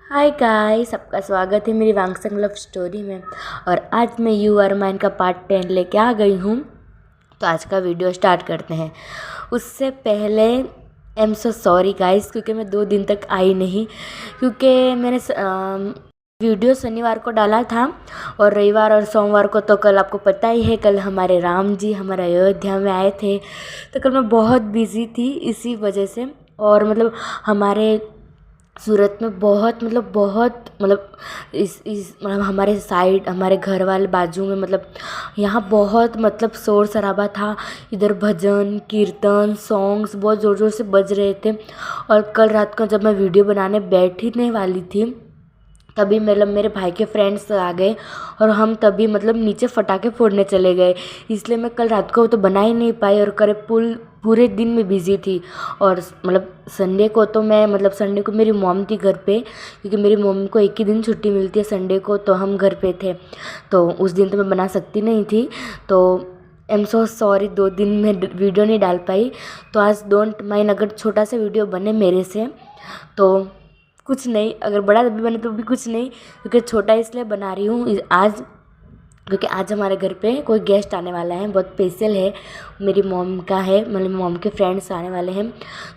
Hi guys, सबका स्वागत है मेरी वांगसंग लव स्टोरी में। और आज मैं यू आर माइन का पार्ट 10 लेके आ गई हूँ। तो आज का वीडियो स्टार्ट करते हैं। उससे पहले I am so sorry guys, क्योंकि मैं 2 दिन तक आई नहीं, क्योंकि मैंने वीडियो शनिवार को डाला था और रविवार और सोमवार को तो कल आपको पता ही है, कल हमारे राम जी हमारे अयोध्या में आए थे। तो कल मैं बहुत बिज़ी थी इसी वजह से। और हमारे सूरत में बहुत इस हमारे साइड हमारे घर वाले बाजू में यहाँ बहुत शोर शराबा था। इधर भजन कीर्तन सॉन्ग्स बहुत ज़ोर ज़ोर से बज रहे थे। और कल रात को जब मैं वीडियो बनाने बैठने वाली थी तभी मेरे भाई के फ्रेंड्स आ गए और हम तभी नीचे फटाके फोड़ने चले गए। इसलिए मैं कल रात को तो बना ही नहीं पाई और पूरे दिन में बिज़ी थी। और संडे को तो मैं संडे को मेरी मॉम थी घर पे, क्योंकि मेरी मॉम को एक ही दिन छुट्टी मिलती है संडे को, तो हम घर पे थे। तो उस दिन तो मैं बना सकती नहीं थी। तो आई एम सो सॉरी, 2 दिन में वीडियो नहीं डाल पाई। तो आज डोंट माइंड अगर छोटा सा वीडियो बने मेरे से, तो कुछ नहीं, अगर बड़ा भी बने तो भी कुछ नहीं, क्योंकि छोटा इसलिए बना रही हूँ आज, क्योंकि आज हमारे घर पे कोई गेस्ट आने वाला है, बहुत स्पेशल है, मेरी मॉम का है, मॉम के फ्रेंड्स आने वाले हैं।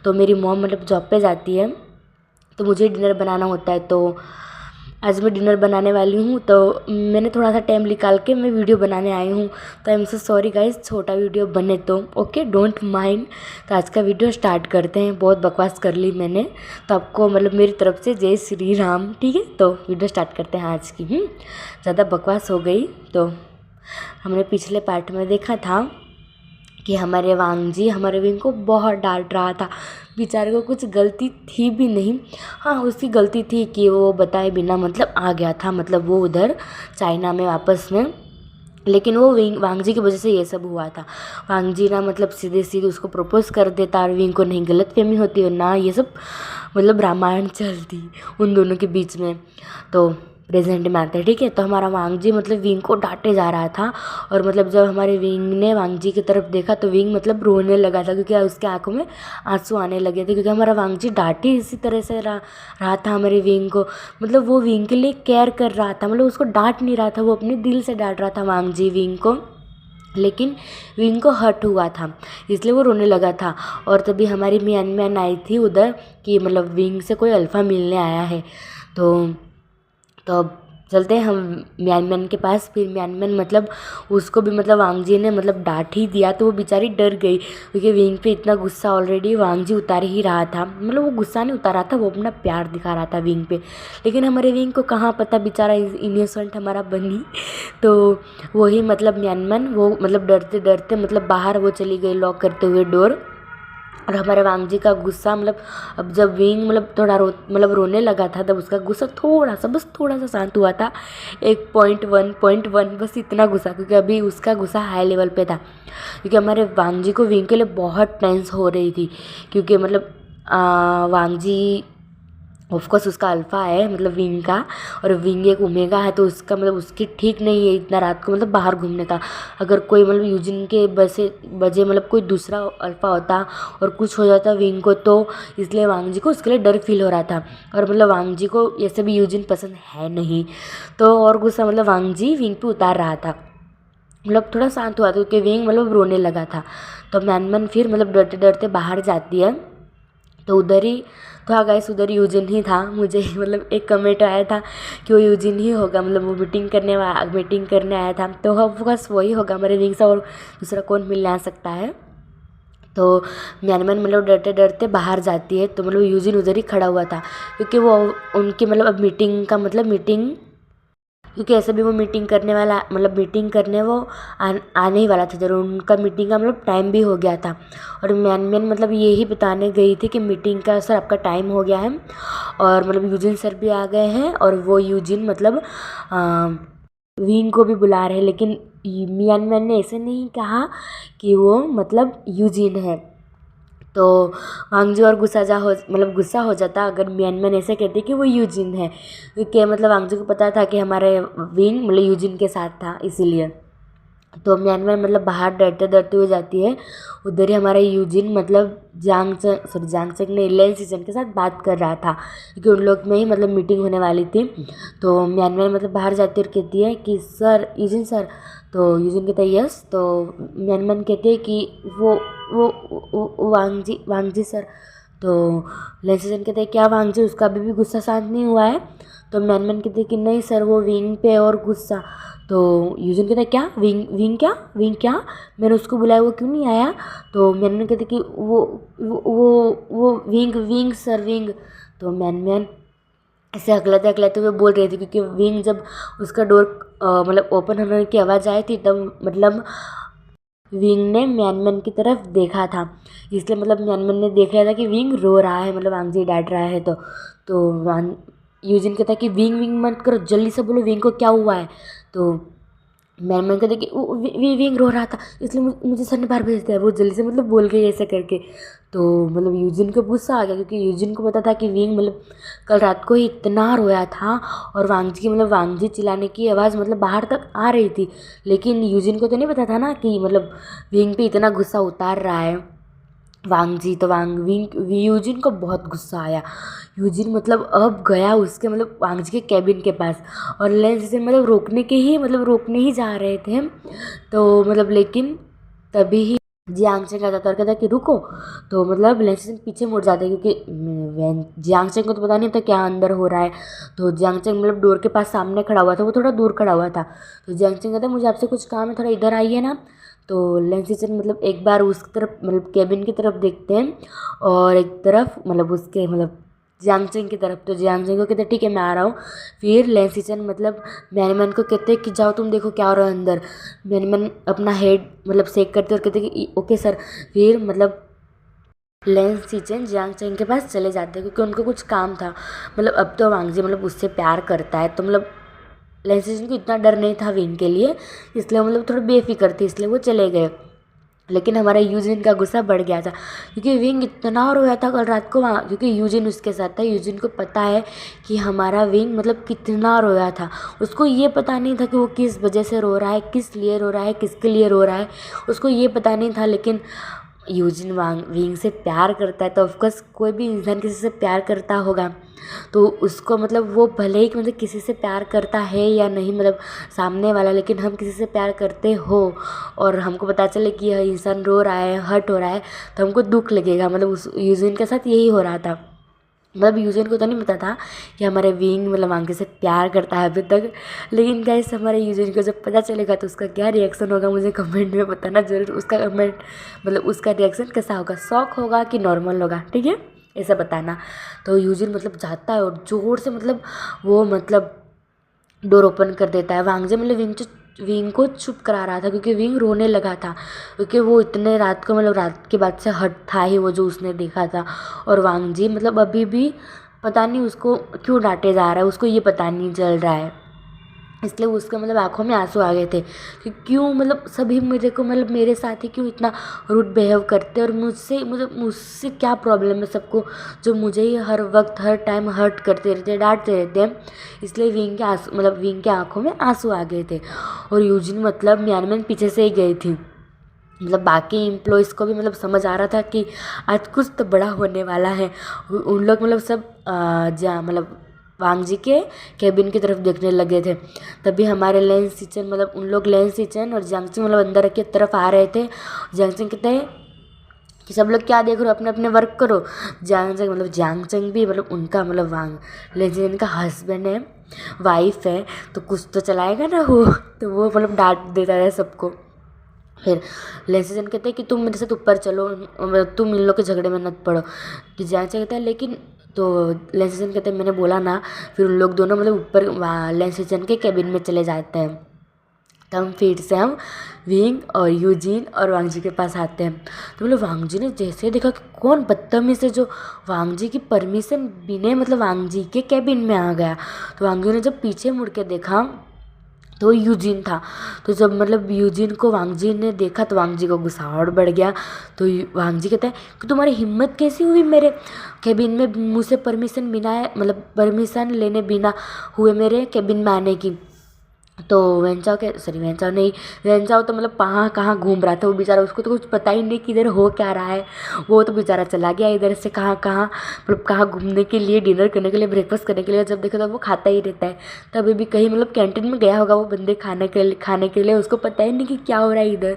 तो मेरी मॉम जॉब पे जाती है तो मुझे डिनर बनाना होता है। तो आज मैं डिनर बनाने वाली हूँ, तो मैंने थोड़ा सा टाइम निकाल के मैं वीडियो बनाने आई हूँ। तो I am so sorry guys, छोटा वीडियो बने तो ओके, डोंट माइंड। तो आज का वीडियो स्टार्ट करते हैं। बहुत बकवास कर ली मैंने, तो आपको मेरी तरफ से जय श्री राम। ठीक है, तो वीडियो स्टार्ट करते हैं आज की। ज़्यादा बकवास हो गई। तो हमने पिछले पार्ट में देखा था कि हमारे वांग जी हमारे विंग को बहुत डांट रहा था। बेचारे को कुछ गलती थी भी नहीं। हाँ, उसकी गलती थी कि वो बताए बिना आ गया था, वो उधर चाइना में वापस में। लेकिन वो वांग जी की वजह से ये सब हुआ था। वांग जी ना सीधे सीधे उसको प्रपोज कर देता और विंग को नहीं गलतफहमी होती और ना ये सब रामायण चलती उन दोनों के बीच में। तो प्रेजेंट में आते हैं, ठीक है। तो हमारा वांग जी विंग को डांटे जा रहा था। और जब हमारे विंग ने वांग जी की तरफ देखा तो विंग रोने लगा था, क्योंकि उसके आंखों में आंसू आने लगे थे, क्योंकि हमारा वांग जी डांटे इसी तरह से रहा था हमारे विंग को। वो विंग के लिए केयर कर रहा था, उसको डांट नहीं रहा था, वो अपने दिल से डांट रहा था वांग जी विंग को। लेकिन विंग को हर्ट हुआ था, इसलिए वो रोने लगा था। और तभी हमारी म्यान आई थी उधर कि विंग से कोई अल्फ़ा मिलने आया है। तो अब चलते हैं हम म्यान के पास। फिर म्यान उसको भी वांग जी ने डांट ही दिया, तो वो बेचारी डर गई, क्योंकि विंग पे इतना गुस्सा ऑलरेडी वांग जी उतार ही रहा था। वो गुस्सा नहीं उतार रहा था, वो अपना प्यार दिखा रहा था विंग पे। लेकिन हमारे विंग को कहाँ पता, बेचारा इनोसेंट हमारा बनी। तो वही म्यान वो डरते डरते बाहर वो चली गई लॉक करते हुए डोर। और हमारे वांग जी का गुस्सा अब जब विंग थोड़ा रोने लगा था, तब उसका गुस्सा बस थोड़ा सा शांत हुआ था। 1.1 बस इतना गुस्सा, क्योंकि अभी उसका गुस्सा हाई लेवल पे था, क्योंकि हमारे वांग जी को विंग के लिए बहुत टेंस हो रही थी। क्योंकि वांग जी ऑफकोर्स उसका अल्फ़ा है विंग का, और विंग एक ओमेगा है, तो उसका उसकी ठीक नहीं है इतना रात को बाहर घूमने का। अगर कोई यूजिन के बजे कोई दूसरा अल्फ़ा होता और कुछ हो जाता विंग को, तो इसलिए वांग जी को उसके लिए डर फील हो रहा था। और वांग जी को ऐसे भी यूजिन पसंद है नहीं, तो और गुस्सा वांग जी विंग पे उतार रहा था। थोड़ा शांत हुआ था, क्योंकि विंग रोने लगा था। तो मैन फिर डरते डरते बाहर जाती है। तो उधर ही तो हाँ गाइस, उधर यूजिन ही था। मुझे एक कमेंट आया था कि वो यूजिन ही होगा, वो मीटिंग करने आया था। तो बस वही होगा हमारे विंग से, और दूसरा कौन मिलने आ सकता है। तो म्यानमैन डरते डरते बाहर जाती है। तो यूजिन उधर ही खड़ा हुआ था, क्योंकि वो उनकी अब मीटिंग का मीटिंग, क्योंकि ऐसे भी वो मीटिंग करने वाला मीटिंग करने वो आने ही वाला था जरूर। उनका मीटिंग का टाइम भी हो गया था। और मैन यही बताने गई थी कि मीटिंग का सर आपका टाइम हो गया है, और यूजिन सर भी आ गए हैं, और वो यूजिन विंग को भी बुला रहे हैं। लेकिन मैन ने ऐसे नहीं कहा कि वो यूजिन है। तो वांग जी और गुस्सा हो जाता अगर म्यानमैन ऐसे कहते कि वो यूजिन है, क्योंकि वांग जी को पता था कि हमारे विंग यूजिन के साथ था, इसीलिए। तो म्यांमार मतलब बाहर डरते डरते हुए जाती है। उधर ही हमारा यूजिन मतलब जांगचंग ने लेन सीजन के साथ बात कर रहा था, क्योंकि उन लोग में ही मतलब मीटिंग होने वाली थी। तो म्यांमार मतलब बाहर जाती है और कहती है कि सर यूजिन सर। तो यूजिन कहता है यस। तो म्यांमार कहते हैं कि वो वांगजी सर। तो लेन सीजन कहते हैं क्या वांगजी, उसका अभी भी गुस्सा शांत नहीं हुआ है। तो म्यांमार कहते हैं कि नहीं सर, वो विंग पे और गुस्सा। तो यूजिन कहता है क्या विंग क्या, मैंने उसको बुलाया, वो क्यों नहीं आया। तो मैंने कहते कि वो विंग सर विंग। तो मैन ऐसे अकलाते हुए बोल रहे थे, क्योंकि विंग जब उसका डोर मतलब ओपन होने की आवाज़ आई थी तब मतलब विंग ने म्यांमन की तरफ देखा था। इसलिए मतलब म्यांमन ने देख लिया था कि विंग रो रहा है, मतलब वांगजी डांट रहा है। तो यूजिन कहता है कि विंग मत करो, जल्दी से बोलो विंग को क्या हुआ है। तो मैंने कहते कि विंग रो रहा था, इसलिए मुझे सर ने बाहर भेज दिया। वो जल्दी से मतलब बोल गई ऐसे करके। तो मतलब यूजिन को गुस्सा आ गया, क्योंकि यूजिन को पता था कि विंग मतलब कल रात को ही इतना रोया था, और वांगजी की मतलब वांगजी चिल्लाने की आवाज़ मतलब बाहर तक आ रही थी। लेकिन यूजिन को तो नहीं पता था ना कि मतलब विंग पे इतना गुस्सा उतार रहा है वांगजी। तो यूजिन को बहुत गुस्सा आया। यूजिन मतलब अब गया उसके मतलब वांगजी के कैबिन के पास, और लेंस से मतलब रोकने ही जा रहे थे। तो मतलब लेकिन तभी ही जियांगचेंग आ जाता है और कहता है कि रुको। तो मतलब लेंस पीछे मुड़ जाते हैं, क्योंकि जियांगचेंग को तो पता नहीं था क्या अंदर हो रहा है। तो जियांगचेंग मतलब डोर के पास सामने खड़ा हुआ था, वो थोड़ा दूर खड़ा हुआ था। तो जियांगचेंग कहता है मुझे आपसे कुछ काम है, थोड़ा इधर आइए ना। तो लेंसिचन मतलब एक बार उस तरफ मतलब कैबिन की तरफ देखते हैं, और एक तरफ मतलब उसके मतलब जियांगचेंग की तरफ। तो जियांगचेंग को कहते हैं ठीक है मैं आ रहा हूँ। फिर लेंसिचन मतलब मैनमैन को कहते हैं कि जाओ तुम देखो क्या हो रहा है अंदर। मैनमैन अपना हेड मतलब सेक करते और कहते कि ओके सर। फिर मतलब लेंसिचन जियांगचेंग के पास चले जाते हैं, क्योंकि उनको कुछ काम था। मतलब अब तो वांगजी मतलब उससे प्यार करता है, तो मतलब लेंसिचन को इतना डर नहीं था विंग के लिए, इसलिए मतलब थोड़ा बेफिक्र थे, इसलिए वो चले गए। लेकिन हमारा यूजिन का गुस्सा बढ़ गया था, क्योंकि विंग इतना रोया था कल रात को वहाँ, क्योंकि यूजिन उसके साथ था। यूजिन को पता है कि हमारा विंग मतलब कितना रोया था। उसको ये पता नहीं था कि वो किस वजह से रो रहा है, किस लिए रो रहा है, किसके लिए रो रहा है, उसको ये पता नहीं था। लेकिन यूजिन विंग से प्यार करता है, तो ऑफकोर्स कोई भी इंसान किसी से प्यार करता होगा। तो उसको मतलब वो भले ही मतलब किसी से प्यार करता है या नहीं मतलब सामने वाला, लेकिन हम किसी से प्यार करते हो और हमको पता चले कि यह इंसान रो रहा है, हर्ट हो रहा है, तो हमको दुख लगेगा। मतलब उस यूजिन के साथ यही हो रहा था। मतलब यूजिन को तो नहीं पता था कि हमारे विंग मतलब आंके से प्यार करता है अभी तक। लेकिन गाइस हमारे यूजिन को जब पता चलेगा तो उसका क्या रिएक्शन होगा मुझे कमेंट में बताना जरूर। उसका कमेंट मतलब उसका रिएक्शन कैसा होगा, शॉक होगा कि नॉर्मल होगा, ठीक है, ऐसा बताना। तो यूजिन मतलब जाता है और ज़ोर से मतलब वो मतलब डोर ओपन कर देता है। वांगजे मतलब विंग को चुप करा रहा था, क्योंकि विंग रोने लगा था, क्योंकि वो इतने रात को मतलब रात के बाद से हट था ही वो जो उसने देखा था। और वांगजी मतलब अभी भी पता नहीं उसको क्यों डांटे जा रहा है, उसको ये पता नहीं चल रहा है। इसलिए उसके मतलब आंखों में आंसू आ गए थे कि क्यों मतलब सभी मेरे को मतलब मेरे साथ ही क्यों इतना रूड बिहेव करते हैं, और मुझसे क्या प्रॉब्लम है सबको, जो मुझे ही हर वक्त हर टाइम हर्ट करते रहते हैं, डांटते रहते हैं। इसलिए विंग के आंखों में आंसू आ गए थे। और यूजिन मतलब म्यांमार पीछे से ही गई थी। मतलब बाकी एम्प्लॉयज़ को भी मतलब समझ आ रहा था कि आज कुछ तो बड़ा होने वाला है। उन लोग मतलब सब जहाँ मतलब वांगजी के कैबिन की तरफ देखने लगे थे। तभी हमारे लेंसिचन मतलब उन लोग लेंसिचन और जियांगचेंग मतलब अंदर की तरफ आ रहे थे। जियांगचेंग कहते हैं कि सब लोग क्या देख रहे हो, अपने अपने वर्क करो। जियांगचेंग भी मतलब उनका मतलब लेंसिचन का हस्बैंड है, वाइफ है, तो कुछ तो चलाएगा ना वो। तो वो मतलब डांट देता है सबको। फिर लेंसिचन कहते हैं कि तुम मेरे साथ ऊपर चलो, तुम इन लोग के झगड़े में मत पड़ो। कि जियांगचेंग कहता है लेकिन, तो लेंसिचन कहते हैं मैंने बोला ना। फिर उन लोग दोनों मतलब ऊपर लेंसिचन के कैबिन में चले जाते हैं। तब फिर से हम विंग और यूजिन और वांगजी के पास आते हैं। तो मतलब वांगजी ने जैसे देखा कि कौन बदतमीज है जो वांगजी की परमिशन बिना मतलब वांगजी के कैबिन में आ गया। तो वांगजी ने जब पीछे मुड़ के देखा तो यूजिन था। तो जब मतलब यूजिन को वांगजी ने देखा तो वांगजी को गुस्सा और बढ़ गया। तो वांगजी कहता है कि तुम्हारी हिम्मत कैसी हुई मेरे कैबिन में मुझसे परमिशन बिना मतलब परमिशन लेने बिना हुए मेरे कैबिन में आने की। तो वेंचाओ के सॉरी वेंचाओ नहीं, वेंचाओ तो मतलब कहाँ कहाँ घूम रहा था वो बेचारा, उसको तो कुछ पता ही नहीं कि इधर हो क्या रहा है। वो तो बेचारा चला गया इधर से कहाँ कहाँ, मतलब कहाँ घूमने के लिए, डिनर करने के लिए, ब्रेकफास्ट करने के लिए। जब देखो तो वो खाता ही रहता है। तभी भी कहीं मतलब कैंटीन में गया होगा वो बंदे खाने के लिए, उसको पता ही नहीं कि क्या हो रहा है इधर।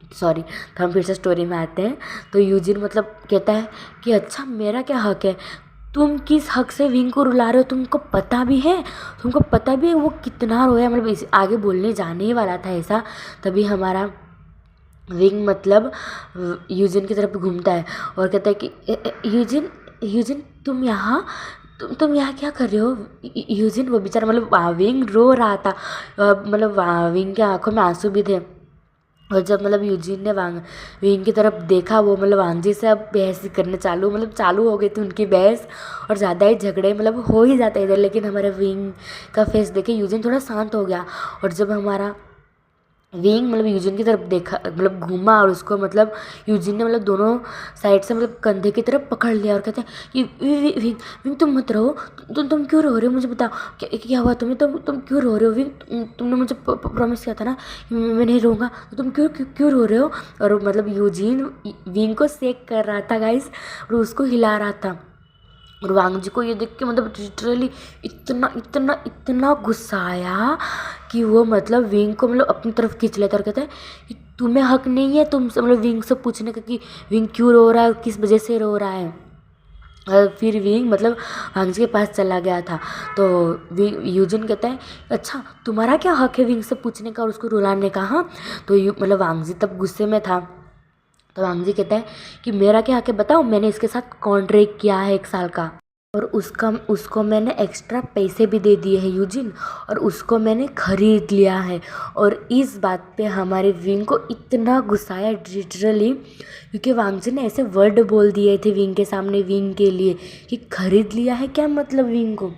सॉरी, तो हम फिर से स्टोरी में आते हैं। तो यूजिन मतलब कहता है कि अच्छा मेरा क्या हक है, तुम किस हक से विंग को रुला रहे हो, तुमको पता भी है वो कितना रोया। मतलब इस आगे बोलने जाने ही वाला था ऐसा, तभी हमारा विंग मतलब यूजिन की तरफ घूमता है और कहता है कि यूजिन यूजिन तुम यहाँ तुम यहाँ क्या कर रहे हो। यूजिन वो बेचारा मतलब विंग रो रहा था, मतलब विंग के आंखों में आंसू भी थे। और जब मतलब यूजिन ने विंग की तरफ देखा, वो मतलब वांगजी से अब बहस करने चालू हो गई थी उनकी बहस, और ज़्यादा ही झगड़े मतलब हो ही जाते इधर। लेकिन हमारे विंग का फेस देखे यूजिन थोड़ा शांत हो गया। और जब हमारा विंग मतलब यूजिन की तरफ देखा, मतलब घूमा, और उसको मतलब यूजिन ने मतलब दोनों साइड से मतलब कंधे की तरफ पकड़ लिया और कहते हैं कि विंग विंग तुम मत रहो, तुम क्यों रो रहे हो, मुझे बताओ क्या हुआ तुम्हें, तुम क्यों रो रहे हो विंग, तुमने मुझे प्रॉमिस किया था ना कि मैं नहीं रोऊंगा, तो तुम क्यों रो रहे हो। और मतलब यूजिन विंग को सेक कर रहा था गाइस, और उसको हिला रहा था। और वांगजी को ये देख के मतलब लिटरली इतना इतना इतना गुस्सा आया कि वो मतलब विंग को मतलब अपनी तरफ खींच लेता और कहता है कि तुम्हें हक नहीं है तुमसे मतलब विंग से पूछने का कि विंग क्यों रो रहा है और किस वजह से रो रहा है। और फिर विंग मतलब वांगजी के पास चला गया था। तो यूजिन कहता है अच्छा तुम्हारा क्या हक है विंग से पूछने का और उसको रुलाने का। हाँ, तो मतलब वांगजी तब गुस्से में था। तो वांगजी कहता है कि मेरा क्या हक है बताओ, मैंने इसके साथ कॉन्ट्रैक्ट किया है 1 साल का, और उसको मैंने एक्स्ट्रा पैसे भी दे दिए हैं यूजिन, और उसको मैंने खरीद लिया है। और इस बात पे हमारे विंग को इतना गुस्सा आया लिटरली, क्योंकि वांगजी ने ऐसे वर्ड बोल दिए थे विंग के सामने, विंग के लिए कि खरीद लिया है। क्या मतलब विंग को,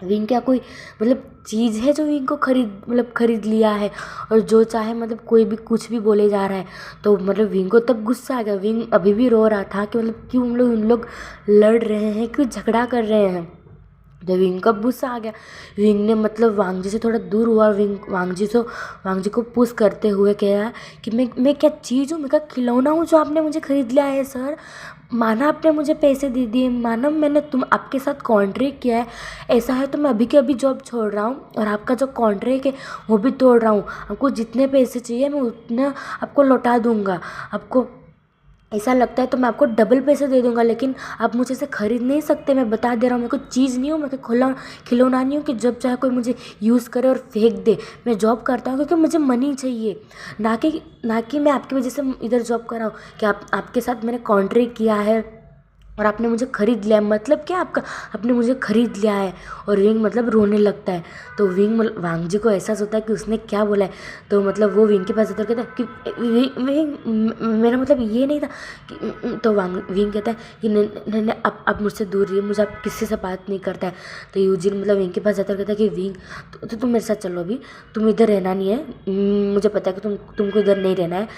विंग क्या कोई मतलब चीज़ है जो विंग को खरीद लिया है, और जो चाहे मतलब कोई भी कुछ भी बोले जा रहा है। तो मतलब विंग को तब गुस्सा आ गया। विंग अभी भी रो रहा था कि मतलब क्यों हम लोग उन लोग लड़ रहे हैं, क्यों झगड़ा कर रहे हैं। तो विंग का गुस्सा आ गया। विंग ने मतलब वांगजी से थोड़ा दूर हुआ, वांगजी को पुश करते हुए कहा कि मैं क्या चीज़ हूँ, मैं क्या खिलौना हूँ जो आपने मुझे खरीद लिया है सर। माना आपने मुझे पैसे दे दिए, माना मैंने आपके साथ कॉन्ट्रैक्ट किया है, ऐसा है तो मैं अभी के अभी जॉब छोड़ रहा हूँ और आपका जो कॉन्ट्रैक्ट है वो भी तोड़ रहा हूँ। आपको जितने पैसे चाहिए मैं उतने आपको लौटा दूँगा। आपको ऐसा लगता है तो मैं आपको डबल पैसे दे दूँगा, लेकिन आप मुझे से ख़रीद नहीं सकते। मैं बता दे रहा हूँ, मैं कोई चीज़ नहीं हूँ, मैं कोई खिलौना नहीं हूँ कि जब चाहे कोई मुझे यूज़ करे और फेंक दे। मैं जॉब करता हूँ क्योंकि मुझे मनी चाहिए, ना कि मैं आपकी वजह से इधर जॉब कर रहा हूँ कि आपके साथ मैंने कॉन्ट्रैक्ट किया है और आपने मुझे ख़रीद लिया है। मतलब क्या आपका, आपने मुझे ख़रीद लिया है। और विंग मतलब रोने लगता है। तो वांगजी को एहसास होता है कि उसने क्या बोला है। तो मतलब वो विंग के पास जाता है, कहता है कि मेरा मतलब ये नहीं था कि तो विंग कहता है कि नहीं नहीं आप मुझसे दूर रहिए, मुझे आप किसी से बात नहीं करता है। तो यूजिन मतलब विंग के पास जाता है, कहता है कि विंग तो तुम मेरे साथ चलो, अभी तुम इधर रहना नहीं है, मुझे पता है कि तुमको इधर नहीं रहना है।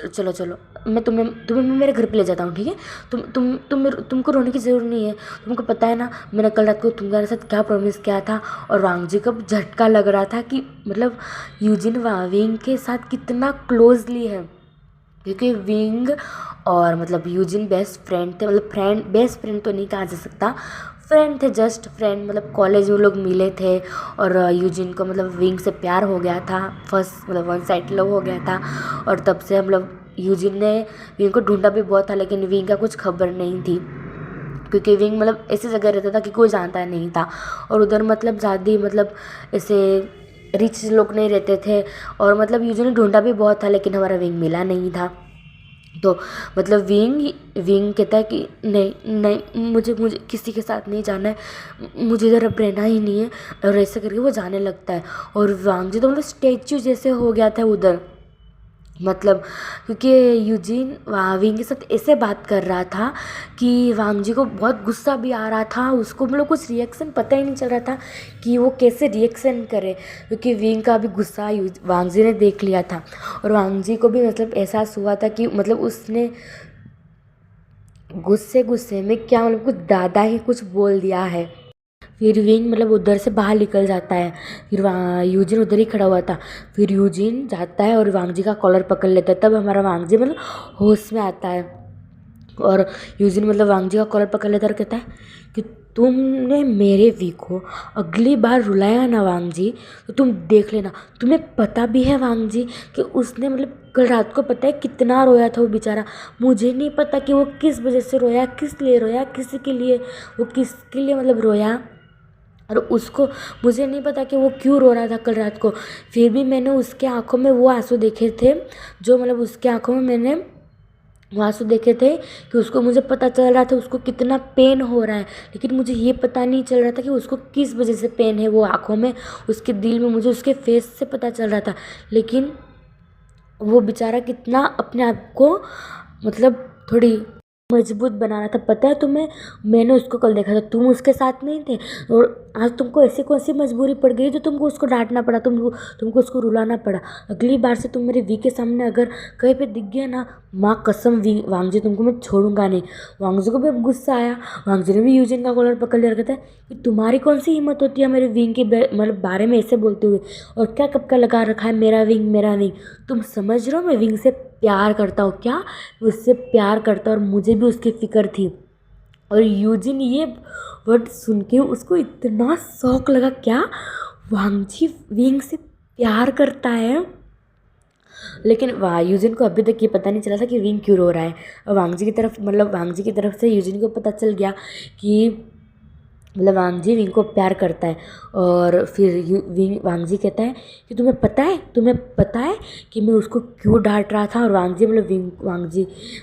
चलो चलो, मैं तुम्हें मेरे घर पे ले जाता हूँ, ठीक है। तुमको रोने की ज़रूरत नहीं है। तुमको पता है ना मैंने कल रात को तुम्हारे साथ क्या प्रॉमिस किया था। और वांगजी को झटका लग रहा था कि मतलब यूजिन विंग के साथ कितना क्लोजली है, क्योंकि विंग और मतलब यूजिन बेस्ट फ्रेंड थे। मतलब बेस्ट फ्रेंड तो नहीं कहा जा सकता, फ्रेंड थे, जस्ट फ्रेंड। मतलब कॉलेज में लोग मिले थे और यूजिन को मतलब विंग से प्यार हो गया था, फर्स्ट मतलब वन साइड लव हो गया था। और तब से हम लोग यूजिन ने विंग को ढूंढा भी बहुत था, लेकिन विंग का कुछ खबर नहीं थी, क्योंकि विंग मतलब ऐसी जगह रहता था कि कोई जानता नहीं था। और उधर मतलब ज़्यादा मतलब ऐसे रिच लोग नहीं रहते थे। और मतलब यूजिन ने ढूंढा भी बहुत था, लेकिन हमारा विंग मिला नहीं था। तो मतलब विंग कहता है कि नहीं नहीं, मुझे किसी के साथ नहीं जाना है, मुझे इधर अब रहना ही नहीं है। और ऐसे करके वो जाने लगता है। और वांगजी तो मतलब स्टैच्यू जैसे हो गया था उधर, मतलब क्योंकि यूजिन विंग के साथ ऐसे बात कर रहा था कि वांगजी को बहुत गुस्सा भी आ रहा था। उसको मतलब कुछ रिएक्शन पता ही नहीं चल रहा था कि वो कैसे रिएक्शन करे, क्योंकि विंग का भी गुस्सा वांगजी ने देख लिया था। और वांगजी को भी मतलब एहसास हुआ था कि मतलब उसने गुस्से में क्या मतलब कुछ ज़्यादा ही कुछ बोल दिया है। फिर विंग मतलब उधर से बाहर निकल जाता है। फिर वहाँ यूजिन उधर ही खड़ा हुआ था। फिर यूजिन जाता है और वांगजी का कॉलर पकड़ लेता है। तब हमारा वांगजी मतलब होश में आता है और यूजिन मतलब वांगजी का कॉलर पकड़ लेता है और कहता है कि तुमने मेरे वी को अगली बार रुलाया ना वांगजी, तो तुम देख लेना। तुम्हें पता भी है वांगजी कि उसने मतलब कल रात को पता है कितना रोया था वो बेचारा। मुझे नहीं पता कि वो किस वजह से रोया, किस लिए रोया, किसी के लिए, वो किसके लिए मतलब रोया, और उसको मुझे नहीं पता कि वो क्यों रो रहा था कल रात को। फिर भी मैंने उसके आँखों में वो आंसू देखे थे, जो मतलब उसके आँखों में मैंने वो आंसू देखे थे कि उसको, मुझे पता चल रहा था उसको कितना पेन हो रहा है, लेकिन मुझे ये पता नहीं चल रहा था कि उसको किस वजह से पेन है। वो आँखों में, उसके दिल में, मुझे उसके फेस से पता चल रहा था। लेकिन वो बेचारा कितना अपने आप को मतलब थोड़ी मजबूत बना रहा था। पता है तुम्हें, मैंने उसको कल देखा था, तुम उसके साथ नहीं थे, और आज तुमको ऐसी कौन सी मजबूरी पड़ गई जो तुमको उसको डांटना पड़ा, तुमको उसको रुलाना पड़ा। अगली बार से तुम मेरे वी के सामने अगर कहीं पे दिख गया ना, माँ कसम वांगजी तुमको मैं छोड़ूंगा नहीं। वांगजी को भी अब गुस्सा आया। वांगजी ने भी यूजिन का कॉलर पकड़ लिया, कहता है कि तुम्हारी कौन सी हिम्मत होती है मेरे विंग के मतलब बारे में ऐसे बोलते हुए, और क्या कब का लगा रखा है मेरा विंग, मेरा विंग। तुम समझ रहे हो मैं विंग से प्यार करता हूँ क्या, उससे प्यार करता, और मुझे भी उसकी फ़िक्र थी। और यूजिन ये वर्ड सुन के उसको इतना शौक लगा, क्या वांगजी विंग से प्यार करता है। लेकिन यूजिन को अभी तक ये पता नहीं चला था कि विंग क्यों रो रहा है। और वांगजी की तरफ से यूजिन को पता चल गया कि मतलब वांगजी विंग को प्यार करता है। और फिर वांगजी कहता है कि तुम्हें पता है कि मैं उसको क्यों डांट रहा था। और वांगजी मतलब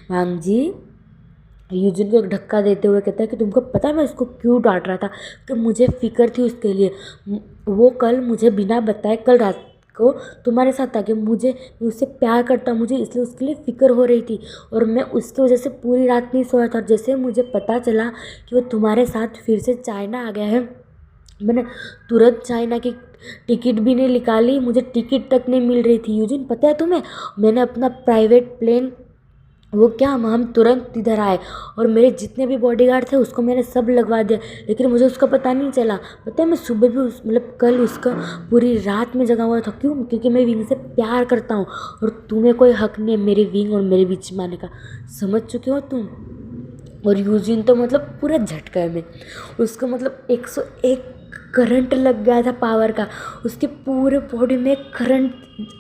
वांगजी यूजिन को एक धक्का देते हुए कहता है कि तुमको पता है मैं उसको क्यों डांट रहा था, कि मुझे फ़िक्र थी उसके लिए। वो कल मुझे बिना बताए कल रात को तुम्हारे साथ आके, मैं उससे प्यार करता, मुझे इसलिए उसके लिए फ़िक्र हो रही थी, और मैं उसकी वजह से पूरी रात नहीं सोया था। जैसे मुझे पता चला कि वो तुम्हारे साथ फिर से चाइना आ गया है, मैंने तुरंत चाइना की टिकट भी नहीं निकाली, मुझे टिकट तक नहीं मिल रही थी। यूजिन पता है तुम्हें, मैंने अपना प्राइवेट प्लेन, वो क्या, हम तुरंत इधर आए, और मेरे जितने भी बॉडीगार्ड थे उसको मैंने सब लगवा दिया, लेकिन मुझे उसका पता नहीं चला। पता है मैं सुबह भी मतलब कल उसका पूरी रात में जगा हुआ था। क्यों? क्योंकि मैं विंग से प्यार करता हूँ, और तुम्हें कोई हक नहीं है मेरे विंग और मेरे बीच में आने का। समझ चुके हो तुम? और यूजिन तो मतलब पूरा झटका में, उसको मतलब 101 करंट लग गया था पावर का, उसके पूरे बॉडी में करंट,